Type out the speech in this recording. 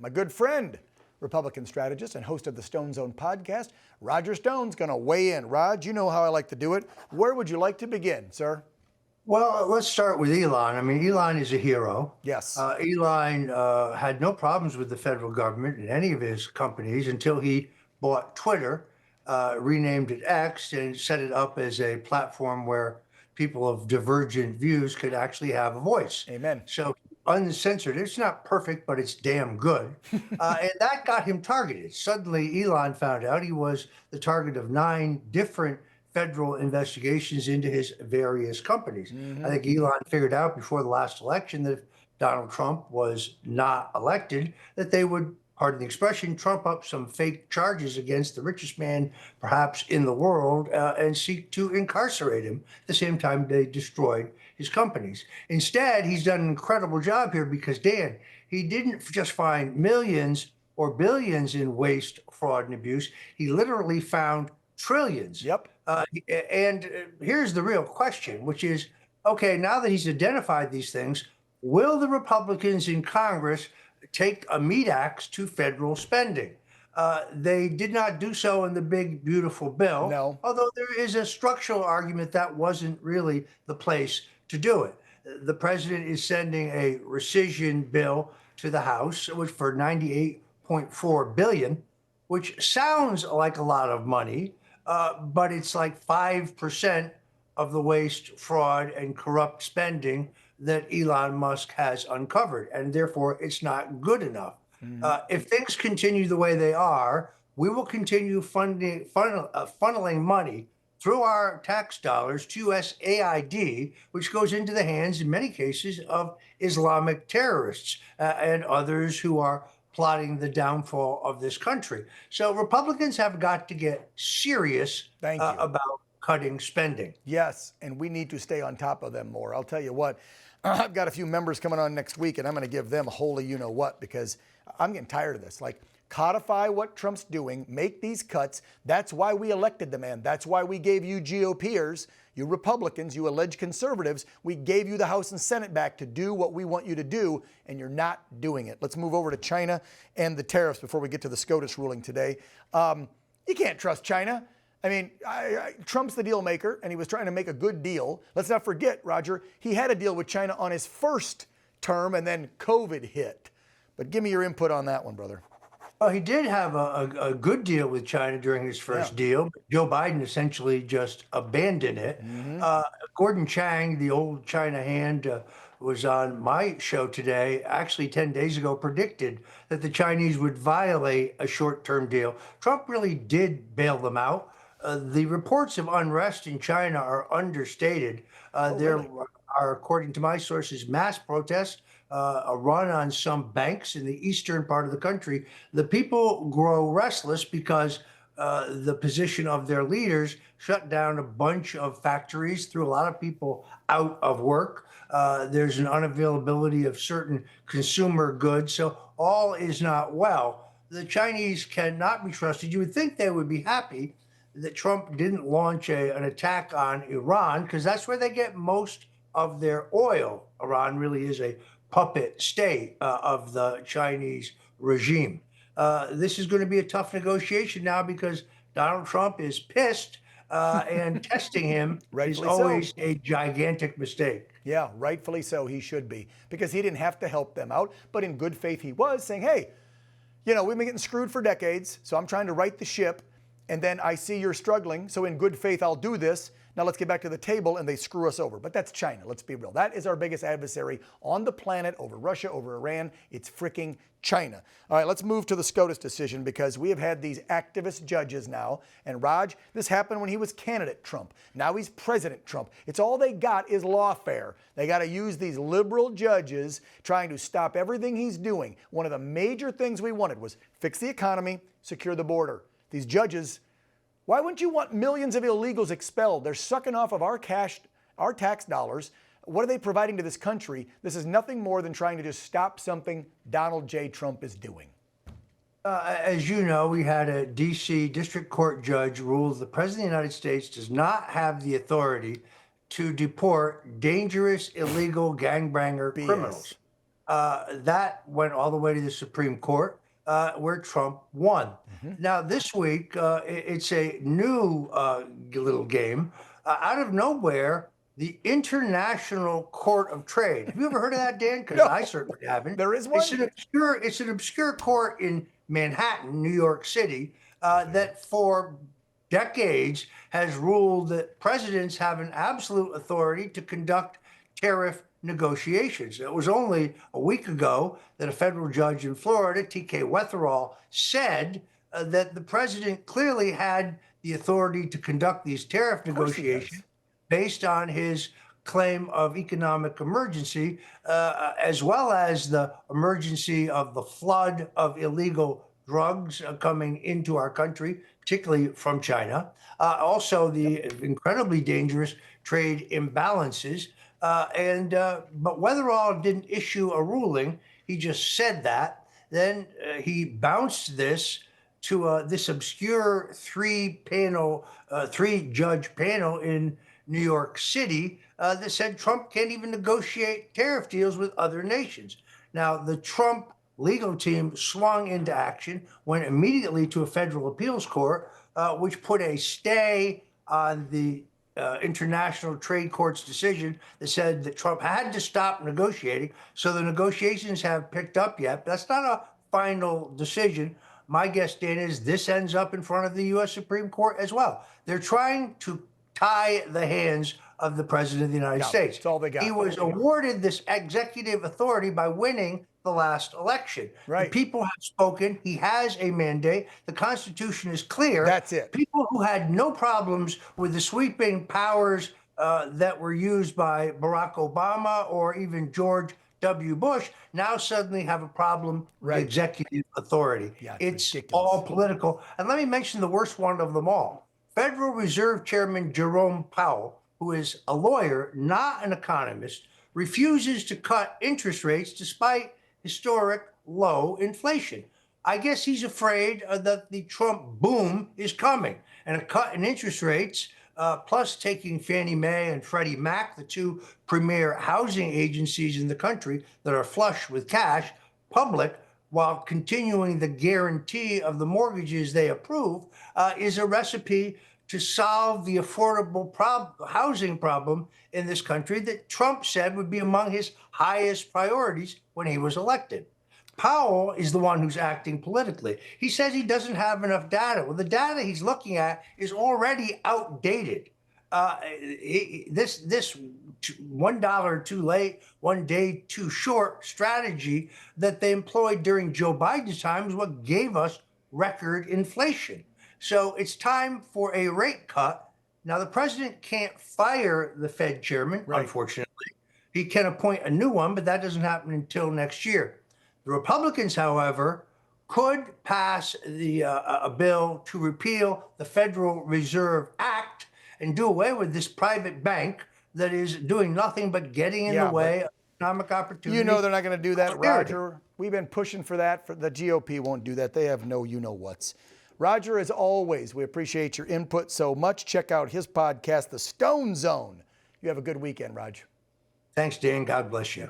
my good friend, Republican strategist and host of the Stone Zone podcast, Roger Stone's going to weigh in. Rog, you know how I like to do it. Where would you like to begin, sir? Well, let's start with Elon. I mean, Elon is a hero. Yes. Elon had no problems with the federal government and any of his companies until he bought Twitter, renamed it X, and set it up as a platform where people of divergent views could actually have a voice. Amen. So uncensored. It's not perfect, but it's damn good. And that got him targeted. Suddenly, Elon found out he was the target of 9 different federal investigations into his various companies. I think Elon figured out before the last election that if Donald Trump was not elected, that they would, pardon the expression, trump up some fake charges against the richest man perhaps in the world and seek to incarcerate him at the same time they destroyed his companies. Instead, he's done an incredible job here because, Dan, he didn't just find millions or billions in waste, fraud, and abuse. He literally found trillions. Yep. And here's the real question, which is, okay, now that he's identified these things, will the Republicans in Congress take a meat axe to federal spending? They did not do so in the big, beautiful bill, No. although there is a structural argument that wasn't really the place to do it. The president is sending a rescission bill to the House, which for $98.4 billion, which sounds like a lot of money, but it's like 5% of the waste, fraud, and corrupt spending that Elon Musk has uncovered, and therefore it's not good enough. If things continue the way they are, we will continue funneling money through our tax dollars to USAID, which goes into the hands, in many cases, of Islamic terrorists and others who are plotting the downfall of this country. So Republicans have got to get serious about cutting spending. Yes, and we need to stay on top of them more. I'll tell you what, I've got a few members coming on next week, and I'm going to give them holy you-know-what, because I'm getting tired of this. Like, codify what Trump's doing, make these cuts. That's why we elected the man. That's why we gave you GOPers, you Republicans, you alleged conservatives. We gave you the House and Senate back to do what we want you to do, and you're not doing it. Let's move over to China and the tariffs before we get to the SCOTUS ruling today. You can't trust China. I mean, Trump's the deal maker, and he was trying to make a good deal. Let's not forget, Roger, he had a deal with China on his first term, and then COVID hit. But give me your input on that one, brother. Well, he did have a good deal with China during his first deal. Joe Biden essentially just abandoned it. Gordon Chang, the old China hand, was on my show today, actually 10 days ago, predicted that the Chinese would violate a short-term deal. Trump really did bail them out. The reports of unrest in China are understated. There really? are, according to my sources, mass protests, a run on some banks in the eastern part of the country. The people grow restless because the position of their leaders shut down a bunch of factories, threw a lot of people out of work. There's an unavailability of certain consumer goods. So all is not well. The Chinese cannot be trusted. You would think they would be happy that Trump didn't launch an attack on Iran, because that's where they get most of their oil. Iran really is a puppet state of the Chinese regime. This is going to be a tough negotiation now because Donald Trump is pissed and testing him is always a gigantic mistake. Yeah, rightfully so. He should be, because he didn't have to help them out, but in good faith he was saying, hey, you know, we've been getting screwed for decades, so I'm trying to right the ship, and then I see you're struggling, so in good faith I'll do this. Now let's get back to the table, and they screw us over. But that's China, let's be real. That is our biggest adversary on the planet, over Russia, over Iran. It's freaking China. All right, let's move to the SCOTUS decision, because we have had these activist judges now. And Raj, this happened when he was candidate Trump. Now he's President Trump. It's all they got is lawfare. They got to use these liberal judges trying to stop everything he's doing. One of the major things we wanted was fix the economy, secure the border. These judges, why wouldn't you want millions of illegals expelled? They're sucking off of our cash, our tax dollars. What are they providing to this country? This is nothing more than trying to just stop something Donald J. Trump is doing. As you know, we had a D.C. District Court judge rule the President of the United States does not have the authority to deport dangerous, illegal gangbanger criminals. That went all the way to the Supreme Court, where Trump won. Now, this week, it's a new little game. Out of nowhere, the International Court of Trade. Have you ever heard of that, Dan? Because No. I certainly haven't. There is one? It's an obscure court in Manhattan, New York City, that for decades has ruled that presidents have an absolute authority to conduct tariff negotiations. It was only a week ago that a federal judge in Florida, T.K. Wetherall, said that the president clearly had the authority to conduct these tariff negotiations based on his claim of economic emergency, as well as the emergency of the flood of illegal drugs coming into our country, particularly from China. Also, the incredibly dangerous trade imbalances. But Wetherall didn't issue a ruling. He just said that. Then he bounced this to this obscure three-judge panel in New York City that said Trump can't even negotiate tariff deals with other nations. Now, the Trump legal team swung into action, went immediately to a federal appeals court, which put a stay on the International Trade Court's decision that said that Trump had to stop negotiating. So the negotiations have picked up yet. That's not a final decision. My guess, Dan, is this ends up in front of the U.S. Supreme Court as well. They're trying to tie the hands of the President of the United States. That's all they got. He was awarded this executive authority by winning the last election. Right. The people have spoken. He has a mandate. The Constitution is clear. That's it. People who had no problems with the sweeping powers that were used by Barack Obama or even George W. Bush now suddenly have a problem with executive authority. Yeah, it's ridiculous. all political. And let me mention the worst one of them all. Federal Reserve Chairman Jerome Powell, who is a lawyer, not an economist, refuses to cut interest rates despite historic low inflation. I guess he's afraid that the Trump boom is coming, and a cut in interest rates, plus taking Fannie Mae and Freddie Mac, the two premier housing agencies in the country that are flush with cash, public, while continuing the guarantee of the mortgages they approve, is a recipe to solve the affordable housing problem in this country that Trump said would be among his highest priorities when he was elected. Powell is the one who's acting politically. He says he doesn't have enough data. Well, the data he's looking at is already outdated. This $1 too late, 1 day too short strategy that they employed during Joe Biden's time is what gave us record inflation. So it's time for a rate cut. Now, the president can't fire the Fed chairman, unfortunately. He can appoint a new one, but that doesn't happen until next year. The Republicans, however, could pass a bill to repeal the Federal Reserve Act and do away with this private bank that is doing nothing but getting in the way of economic opportunity. You know they're not going to do that, Roger. We've been pushing for that. The GOP won't do that. They have no you-know-whats. Roger, as always, we appreciate your input so much. Check out his podcast, The Stone Zone. You have a good weekend, Roger. Thanks, Dan. God bless you.